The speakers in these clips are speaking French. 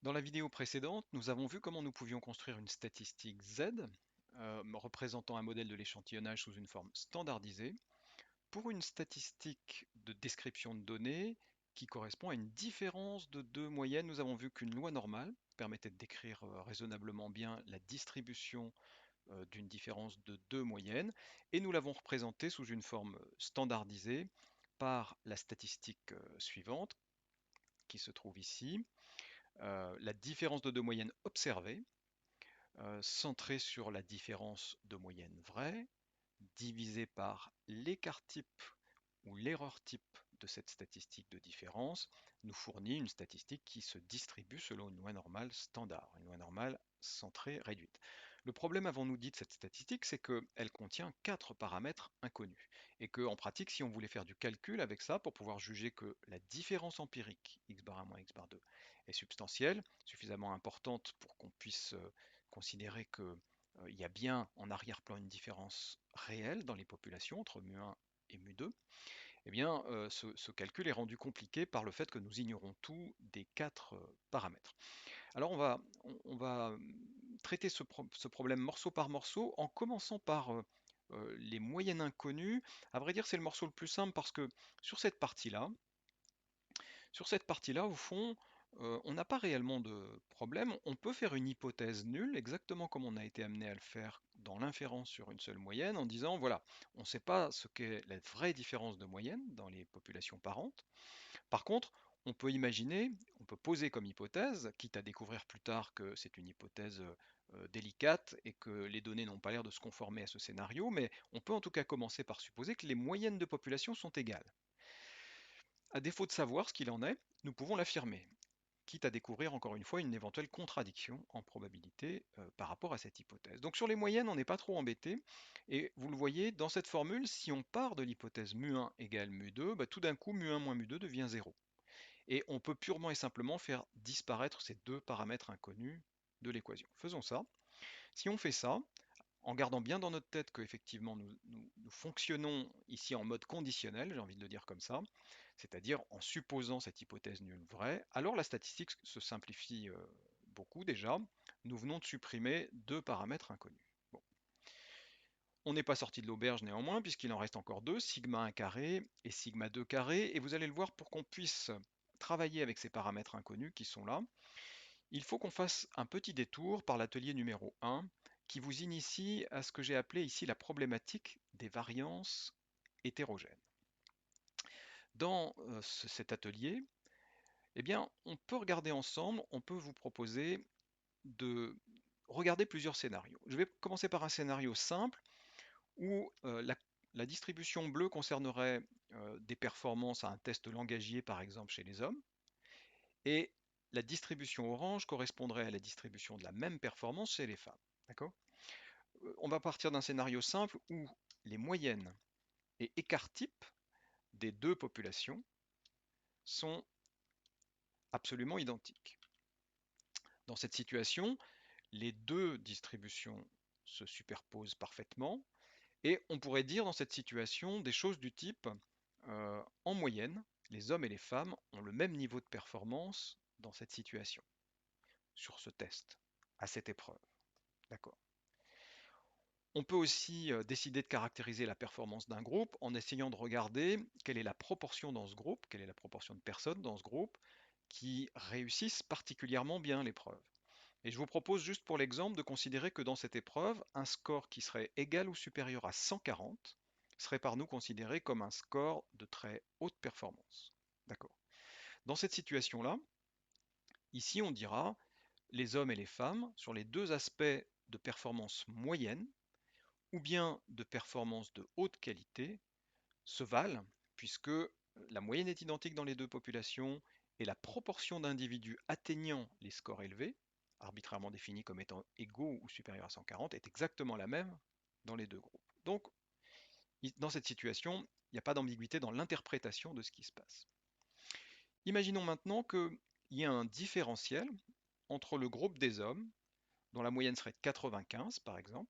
Dans la vidéo précédente, nous avons vu comment nous pouvions construire une statistique Z représentant un modèle de l'échantillonnage sous une forme standardisée pour une statistique de description de données qui correspond à une différence de deux moyennes. Nous avons vu qu'une loi normale permettait de décrire raisonnablement bien la distribution d'une différence de deux moyennes et nous l'avons représentée sous une forme standardisée par la statistique suivante qui se trouve ici. La différence de deux moyennes observée, centrée sur la différence de moyenne vraie, divisée par l'écart type ou l'erreur type de cette statistique de différence, nous fournit une statistique qui se distribue selon une loi normale standard, une loi normale centrée réduite. Le problème, avons-nous dit, de cette statistique, c'est qu'elle contient 4 paramètres inconnus. Et qu'en pratique, si on voulait faire du calcul avec ça, pour pouvoir juger que la différence empirique, x bar 1 moins x bar 2, est substantielle, suffisamment importante pour qu'on puisse considérer qu'il y a bien en arrière-plan une différence réelle dans les populations entre mu1 et mu2, eh bien, ce calcul est rendu compliqué par le fait que nous ignorons tout des 4 paramètres. Alors on va traiter ce problème morceau par morceau en commençant par les moyennes inconnues. À vrai dire, c'est le morceau le plus simple parce que sur cette partie-là, au fond, on n'a pas réellement de problème. On peut faire une hypothèse nulle, exactement comme on a été amené à le faire dans l'inférence sur une seule moyenne, en disant, voilà, on ne sait pas ce qu'est la vraie différence de moyenne dans les populations parentes. Par contre, on peut imaginer, on peut poser comme hypothèse, quitte à découvrir plus tard que c'est une hypothèse délicate et que les données n'ont pas l'air de se conformer à ce scénario, mais on peut en tout cas commencer par supposer que les moyennes de population sont égales. À défaut de savoir ce qu'il en est, nous pouvons l'affirmer, quitte à découvrir encore une fois une éventuelle contradiction en probabilité par rapport à cette hypothèse. Donc sur les moyennes, on n'est pas trop embêté, et vous le voyez, dans cette formule, si on part de l'hypothèse mu1 égale mu2, bah, tout d'un coup mu1 moins mu2 devient 0. Et on peut purement et simplement faire disparaître ces deux paramètres inconnus de l'équation. Faisons ça. Si on fait ça, en gardant bien dans notre tête qu'effectivement nous fonctionnons ici en mode conditionnel, j'ai envie de le dire comme ça, c'est-à-dire en supposant cette hypothèse nulle vraie, alors la statistique se simplifie beaucoup déjà. Nous venons de supprimer deux paramètres inconnus. Bon. On n'est pas sorti de l'auberge néanmoins, puisqu'il en reste encore deux, sigma 1 carré et sigma 2 carré, et vous allez le voir, pour qu'on puisse travailler avec ces paramètres inconnus qui sont là, il faut qu'on fasse un petit détour par l'atelier numéro 1 qui vous initie à ce que j'ai appelé ici la problématique des variances hétérogènes. Dans cet atelier, eh bien, on peut regarder ensemble, on peut vous proposer de regarder plusieurs scénarios. Je vais commencer par un scénario simple où la distribution bleue concernerait des performances à un test langagier, par exemple, chez les hommes, et la distribution orange correspondrait à la distribution de la même performance chez les femmes. D'accord? On va partir d'un scénario simple où les moyennes et écarts types des deux populations sont absolument identiques. Dans cette situation, les deux distributions se superposent parfaitement et on pourrait dire dans cette situation des choses du type en moyenne, les hommes et les femmes ont le même niveau de performance dans cette situation, sur ce test, à cette épreuve. D'accord. On peut aussi décider de caractériser la performance d'un groupe en essayant de regarder quelle est la proportion dans ce groupe, quelle est la proportion de personnes dans ce groupe qui réussissent particulièrement bien l'épreuve. Et je vous propose juste pour l'exemple de considérer que dans cette épreuve, un score qui serait égal ou supérieur à 140 serait par nous considéré comme un score de très haute performance. D'accord. Dans cette situation-là, ici on dira les hommes et les femmes sur les deux aspects de performance moyenne ou bien de performance de haute qualité se valent puisque la moyenne est identique dans les deux populations et la proportion d'individus atteignant les scores élevés, arbitrairement définis comme étant égaux ou supérieurs à 140, est exactement la même dans les deux groupes. Donc, dans cette situation, il n'y a pas d'ambiguïté dans l'interprétation de ce qui se passe. Imaginons maintenant qu'il y a un différentiel entre le groupe des hommes, dont la moyenne serait de 95 par exemple,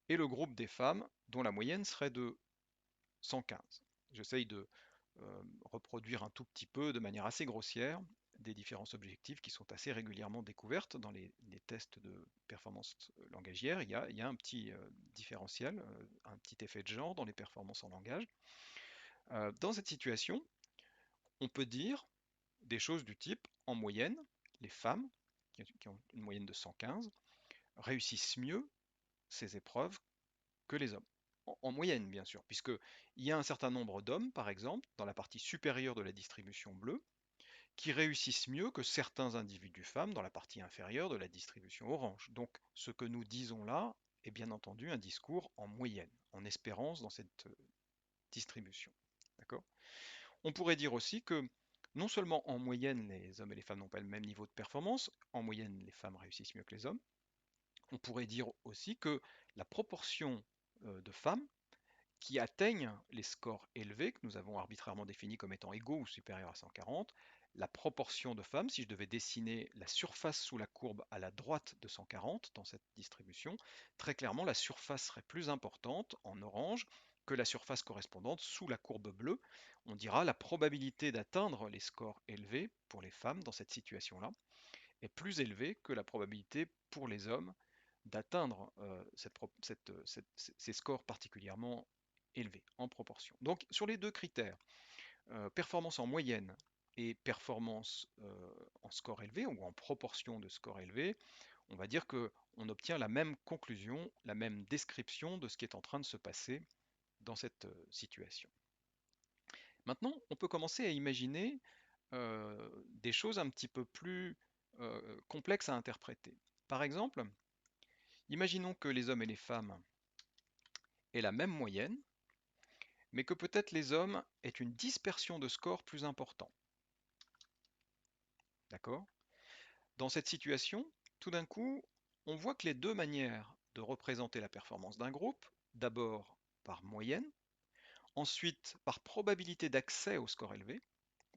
et le groupe des femmes, dont la moyenne serait de 115. J'essaye de reproduire un tout petit peu, de manière assez grossière, des différences objectives qui sont assez régulièrement découvertes dans les tests de performance langagière. Il y a un petit différentiel, un petit effet de genre dans les performances en langage. Dans cette situation, on peut dire des choses du type, en moyenne, les femmes, qui ont une moyenne de 115, réussissent mieux ces épreuves que les hommes. En moyenne, bien sûr, puisqu'il y a un certain nombre d'hommes, par exemple, dans la partie supérieure de la distribution bleue, qui réussissent mieux que certains individus femmes dans la partie inférieure de la distribution orange. Donc, ce que nous disons là est bien entendu un discours en moyenne, en espérance dans cette distribution. D'accord? On pourrait dire aussi que non seulement en moyenne les hommes et les femmes n'ont pas le même niveau de performance, en moyenne les femmes réussissent mieux que les hommes, on pourrait dire aussi que la proportion de femmes qui atteignent les scores élevés que nous avons arbitrairement définis comme étant égaux ou supérieurs à 140, la proportion de femmes, si je devais dessiner la surface sous la courbe à la droite de 140 dans cette distribution, très clairement la surface serait plus importante en orange que la surface correspondante sous la courbe bleue. On dira la probabilité d'atteindre les scores élevés pour les femmes dans cette situation-là est plus élevée que la probabilité pour les hommes d'atteindre ces scores particulièrement élevés en proportion. Donc sur les deux critères, performance en moyenne et performance en score élevé ou en proportion de score élevé, on va dire qu'on obtient la même conclusion, la même description de ce qui est en train de se passer dans cette situation. Maintenant, on peut commencer à imaginer des choses un petit peu plus complexes à interpréter. Par exemple, imaginons que les hommes et les femmes aient la même moyenne, mais que peut-être les hommes aient une dispersion de score plus importante. D'accord? Dans cette situation, tout d'un coup, on voit que les deux manières de représenter la performance d'un groupe, d'abord par moyenne, ensuite par probabilité d'accès au score élevé,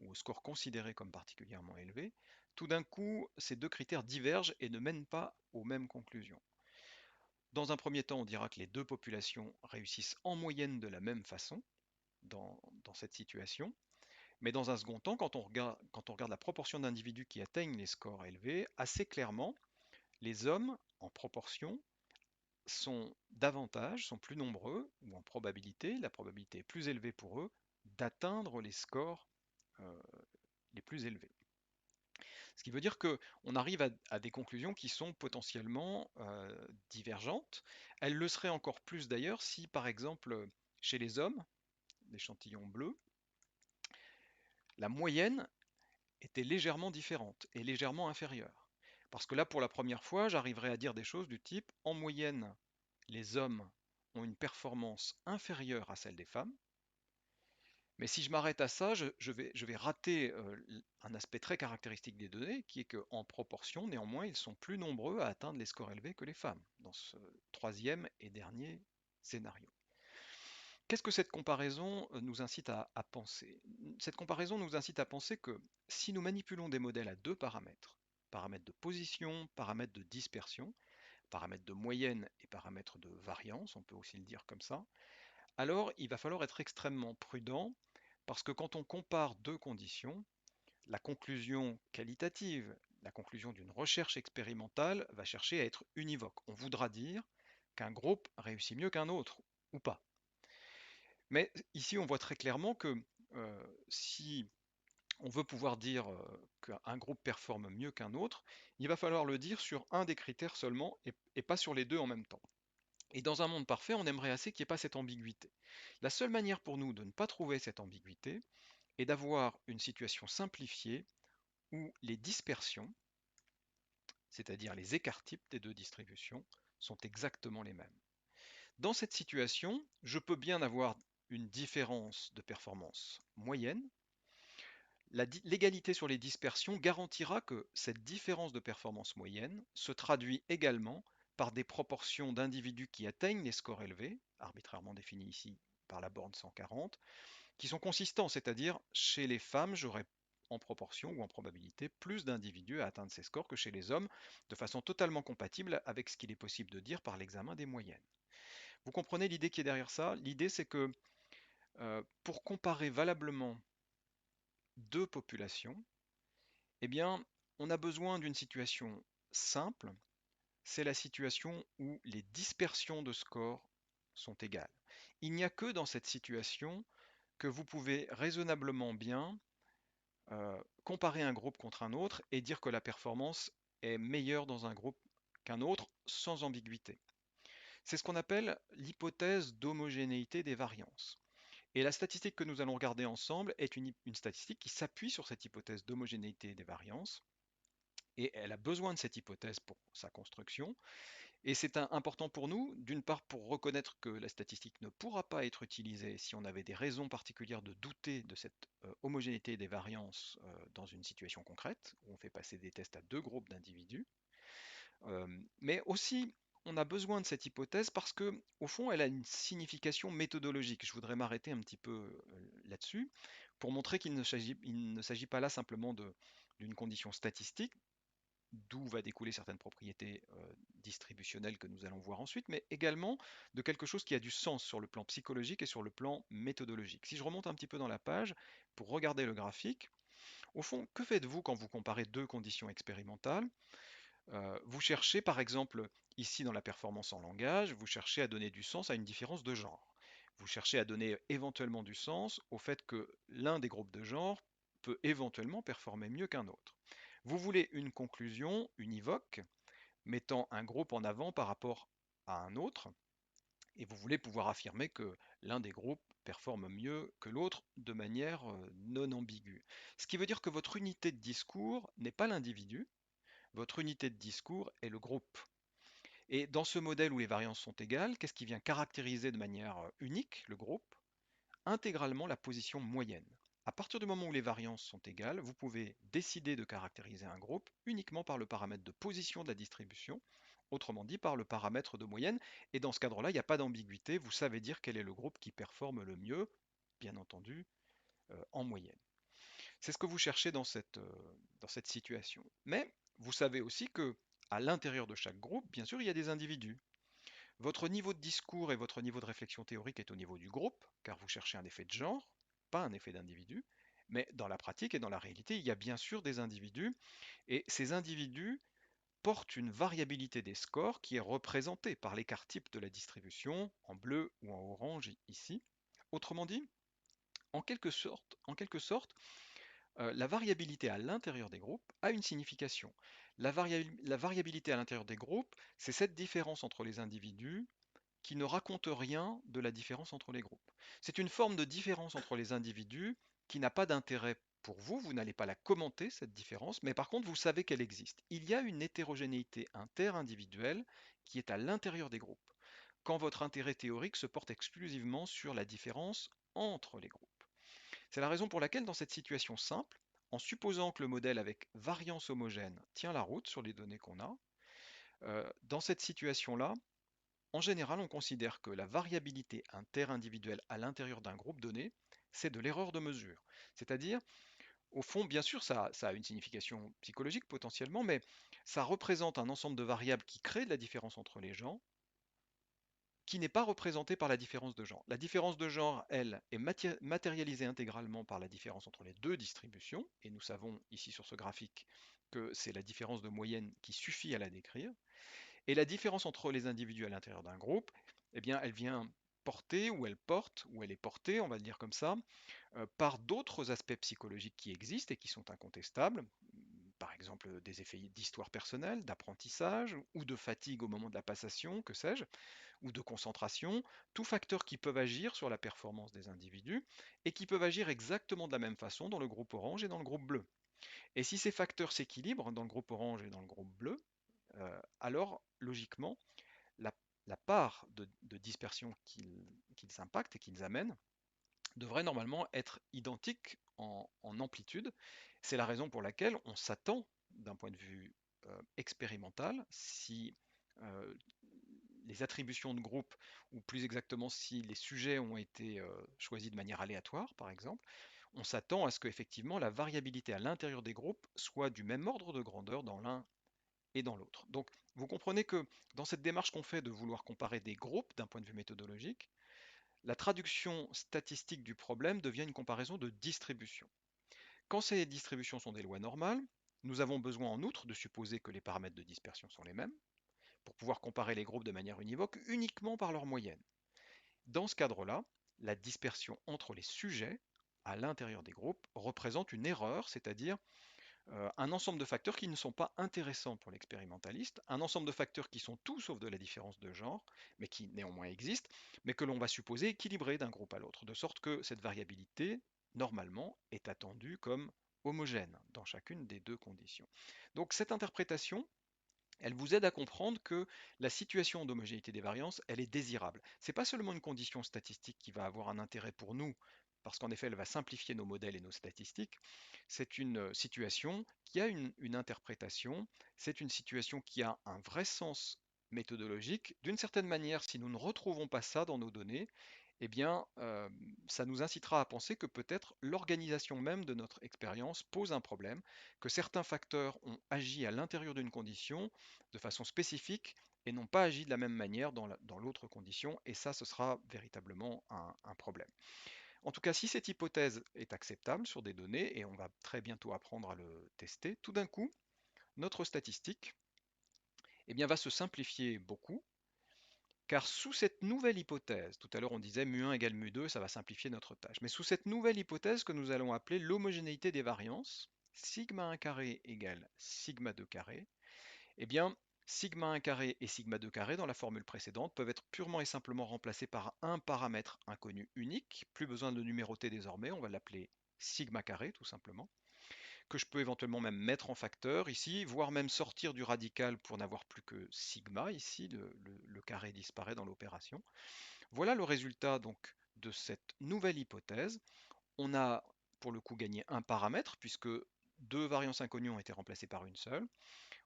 ou au score considéré comme particulièrement élevé, tout d'un coup, ces deux critères divergent et ne mènent pas aux mêmes conclusions. Dans un premier temps, on dira que les deux populations réussissent en moyenne de la même façon dans cette situation. Mais dans un second temps, quand on regarde la proportion d'individus qui atteignent les scores élevés, assez clairement, les hommes, en proportion, sont davantage, sont plus nombreux, ou en probabilité, la probabilité est plus élevée pour eux d'atteindre les scores euh, les plus élevés. Ce qui veut dire qu'on arrive à des conclusions qui sont potentiellement divergentes. Elles le seraient encore plus d'ailleurs si, par exemple, chez les hommes, l'échantillon bleu, la moyenne était légèrement différente et légèrement inférieure. Parce que là, pour la première fois, j'arriverai à dire des choses du type, en moyenne, les hommes ont une performance inférieure à celle des femmes. Mais si je m'arrête à ça, je vais rater un aspect très caractéristique des données, qui est qu'en proportion, néanmoins, ils sont plus nombreux à atteindre les scores élevés que les femmes, dans ce troisième et dernier scénario. Qu'est-ce que cette comparaison nous incite à penser? Cette comparaison nous incite à penser que si nous manipulons des modèles à deux paramètres, paramètres de position, paramètres de dispersion, paramètres de moyenne et paramètres de variance, on peut aussi le dire comme ça, alors il va falloir être extrêmement prudent parce que quand on compare deux conditions, la conclusion qualitative, la conclusion d'une recherche expérimentale va chercher à être univoque. On voudra dire qu'un groupe réussit mieux qu'un autre, ou pas. Mais ici, on voit très clairement que si on veut pouvoir dire qu'un groupe performe mieux qu'un autre, il va falloir le dire sur un des critères seulement et pas sur les deux en même temps. Et dans un monde parfait, on aimerait assez qu'il n'y ait pas cette ambiguïté. La seule manière pour nous de ne pas trouver cette ambiguïté est d'avoir une situation simplifiée où les dispersions, c'est-à-dire les écarts types des deux distributions, sont exactement les mêmes. Dans cette situation, je peux bien avoir une différence de performance moyenne. L'égalité sur les dispersions garantira que cette différence de performance moyenne se traduit également par des proportions d'individus qui atteignent les scores élevés, arbitrairement définis ici par la borne 140, qui sont consistants, c'est-à-dire chez les femmes, j'aurai en proportion ou en probabilité plus d'individus à atteindre ces scores que chez les hommes, de façon totalement compatible avec ce qu'il est possible de dire par l'examen des moyennes. Vous comprenez l'idée qui est derrière ça? L'idée c'est que pour comparer valablement deux populations, Eh bien, on a besoin d'une situation simple, c'est la situation où les dispersions de score sont égales. Il n'y a que dans cette situation que vous pouvez raisonnablement bien comparer un groupe contre un autre et dire que la performance est meilleure dans un groupe qu'un autre sans ambiguïté. C'est ce qu'on appelle l'hypothèse d'homogénéité des variances. Et la statistique que nous allons regarder ensemble est une statistique qui s'appuie sur cette hypothèse d'homogénéité des variances, et elle a besoin de cette hypothèse pour sa construction. Et c'est important pour nous, d'une part pour reconnaître que la statistique ne pourra pas être utilisée si on avait des raisons particulières de douter de cette homogénéité des variances dans une situation concrète, où on fait passer des tests à deux groupes d'individus. Mais aussi, on a besoin de cette hypothèse parce que, au fond, elle a une signification méthodologique. Je voudrais m'arrêter un petit peu là-dessus pour montrer qu'il ne s'agit pas là simplement d'une condition statistique, d'où va découler certaines propriétés distributionnelles que nous allons voir ensuite, mais également de quelque chose qui a du sens sur le plan psychologique et sur le plan méthodologique. Si je remonte un petit peu dans la page pour regarder le graphique, au fond, que faites-vous quand vous comparez deux conditions expérimentales? Vous cherchez par exemple, ici dans la performance en langage, vous cherchez à donner du sens à une différence de genre. Vous cherchez à donner éventuellement du sens au fait que l'un des groupes de genre peut éventuellement performer mieux qu'un autre. Vous voulez une conclusion univoque, mettant un groupe en avant par rapport à un autre, et vous voulez pouvoir affirmer que l'un des groupes performe mieux que l'autre de manière non ambiguë. Ce qui veut dire que votre unité de discours n'est pas l'individu, votre unité de discours est le groupe. Et dans ce modèle où les variances sont égales, qu'est-ce qui vient caractériser de manière unique le groupe? Intégralement la position moyenne. À partir du moment où les variances sont égales, vous pouvez décider de caractériser un groupe uniquement par le paramètre de position de la distribution, autrement dit par le paramètre de moyenne. Et dans ce cadre-là, il n'y a pas d'ambiguïté, vous savez dire quel est le groupe qui performe le mieux, bien entendu, en moyenne. C'est ce que vous cherchez dans cette situation. Mais vous savez aussi que à l'intérieur de chaque groupe, bien sûr, il y a des individus. Votre niveau de discours et votre niveau de réflexion théorique est au niveau du groupe, car vous cherchez un effet de genre, pas un effet d'individu. Mais dans la pratique et dans la réalité, il y a bien sûr des individus, et ces individus portent une variabilité des scores qui est représentée par l'écart type de la distribution, en bleu ou en orange ici. Autrement dit, en quelque sorte, la variabilité à l'intérieur des groupes a une signification. La variabilité à l'intérieur des groupes, c'est cette différence entre les individus qui ne raconte rien de la différence entre les groupes. C'est une forme de différence entre les individus qui n'a pas d'intérêt pour vous, vous n'allez pas la commenter, cette différence, mais par contre, vous savez qu'elle existe. Il y a une hétérogénéité interindividuelle qui est à l'intérieur des groupes, quand votre intérêt théorique se porte exclusivement sur la différence entre les groupes. C'est la raison pour laquelle, dans cette situation simple, en supposant que le modèle avec variance homogène tient la route sur les données qu'on a, dans cette situation-là, en général, on considère que la variabilité interindividuelle à l'intérieur d'un groupe donné, c'est de l'erreur de mesure. C'est-à-dire, au fond, bien sûr, ça a une signification psychologique potentiellement, mais ça représente un ensemble de variables qui créent de la différence entre les gens, qui n'est pas représentée par la différence de genre. La différence de genre, elle, est matérialisée intégralement par la différence entre les deux distributions, et nous savons ici sur ce graphique que c'est la différence de moyenne qui suffit à la décrire. Et la différence entre les individus à l'intérieur d'un groupe, eh bien, elle vient porter, ou elle porte, ou elle est portée, on va le dire comme ça, par d'autres aspects psychologiques qui existent et qui sont incontestables, par exemple des effets d'histoire personnelle, d'apprentissage, ou de fatigue au moment de la passation, que sais-je, ou de concentration, tous facteurs qui peuvent agir sur la performance des individus et qui peuvent agir exactement de la même façon dans le groupe orange et dans le groupe bleu. Et si ces facteurs s'équilibrent dans le groupe orange et dans le groupe bleu, alors logiquement, la, la part de dispersion qu'ils impactent et qu'ils amènent devrait normalement être identique en amplitude. C'est la raison pour laquelle on s'attend, d'un point de vue expérimental, si euh, les attributions de groupe, ou plus exactement si les sujets ont été choisis de manière aléatoire, par exemple, on s'attend à ce qu'effectivement la variabilité à l'intérieur des groupes soit du même ordre de grandeur dans l'un et dans l'autre. Donc, vous comprenez que dans cette démarche qu'on fait de vouloir comparer des groupes d'un point de vue méthodologique, la traduction statistique du problème devient une comparaison de distribution. Quand ces distributions sont des lois normales, Nous avons besoin en outre de supposer que les paramètres de dispersion sont les mêmes pour pouvoir comparer les groupes de manière univoque uniquement par leur moyenne. Dans ce cadre-là, la dispersion entre les sujets à l'intérieur des groupes représente une erreur, c'est-à-dire un ensemble de facteurs qui ne sont pas intéressants pour l'expérimentaliste, un ensemble de facteurs qui sont tout sauf de la différence de genre, mais qui néanmoins existent, mais que l'on va supposer équilibrés d'un groupe à l'autre, de sorte que cette variabilité, normalement, est attendue comme homogène dans chacune des deux conditions. Donc cette interprétation, elle vous aide à comprendre que la situation d'homogénéité des variances, elle est désirable. Ce n'est pas seulement une condition statistique qui va avoir un intérêt pour nous, parce qu'en effet, elle va simplifier nos modèles et nos statistiques. C'est une situation qui a une interprétation, c'est une situation qui a un vrai sens méthodologique. D'une certaine manière, si nous ne retrouvons pas ça dans nos données, eh bien, ça nous incitera à penser que peut-être l'organisation même de notre expérience pose un problème, que certains facteurs ont agi à l'intérieur d'une condition de façon spécifique et n'ont pas agi de la même manière dans l'autre condition, et ça, ce sera véritablement un problème. En tout cas, si cette hypothèse est acceptable sur des données, et on va très bientôt apprendre à le tester, tout d'un coup, notre statistique eh bien, va se simplifier beaucoup, car sous cette nouvelle hypothèse, tout à l'heure on disait mu1 égale mu2, ça va simplifier notre tâche, mais sous cette nouvelle hypothèse que nous allons appeler l'homogénéité des variances, sigma 1 carré égale sigma 2 carré, eh bien, sigma 1 carré et sigma 2 carré dans la formule précédente peuvent être purement et simplement remplacés par un paramètre inconnu unique, plus besoin de numéroter désormais, on va l'appeler sigma carré tout simplement, que je peux éventuellement même mettre en facteur ici, voire même sortir du radical pour n'avoir plus que sigma ici, le carré disparaît dans l'opération. Voilà le résultat donc de cette nouvelle hypothèse. On a pour le coup gagné un paramètre puisque deux variances inconnues ont été remplacées par une seule.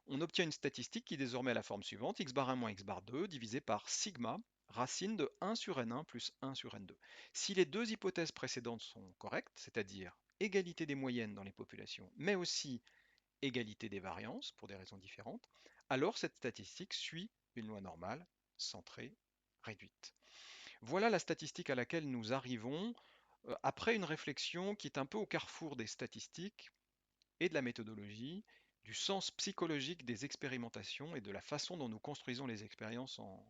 On obtient une statistique qui désormais a la forme suivante, x bar 1 moins x bar 2 divisé par sigma, racine de 1 sur n1 plus 1 sur n2. Si les deux hypothèses précédentes sont correctes, c'est-à-dire égalité des moyennes dans les populations, mais aussi égalité des variances pour des raisons différentes, alors cette statistique suit une loi normale, centrée, réduite. Voilà la statistique à laquelle nous arrivons après une réflexion qui est un peu au carrefour des statistiques et de la méthodologie, du sens psychologique des expérimentations et de la façon dont nous construisons les expériences en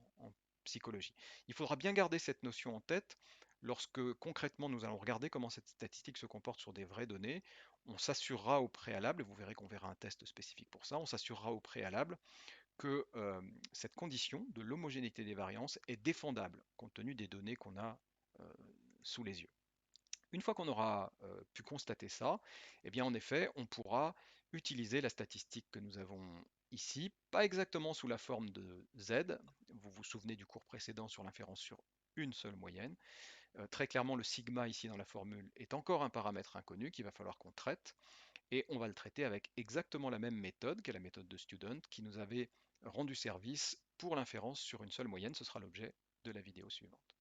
psychologie. Il faudra bien garder cette notion en tête lorsque concrètement nous allons regarder comment cette statistique se comporte sur des vraies données. On s'assurera au préalable, et vous verrez qu'on verra un test spécifique pour ça, on s'assurera au préalable que cette condition de l'homogénéité des variances est défendable compte tenu des données qu'on a euh, sous les yeux. Une fois qu'on aura pu constater ça, eh bien en effet, on pourra utiliser la statistique que nous avons ici, pas exactement sous la forme de Z. Vous vous souvenez du cours précédent sur l'inférence sur une seule moyenne. Très clairement, le sigma ici dans la formule est encore un paramètre inconnu qu'il va falloir qu'on traite. Et on va le traiter avec exactement la même méthode qu'est la méthode de Student qui nous avait rendu service pour l'inférence sur une seule moyenne. Ce sera l'objet de la vidéo suivante.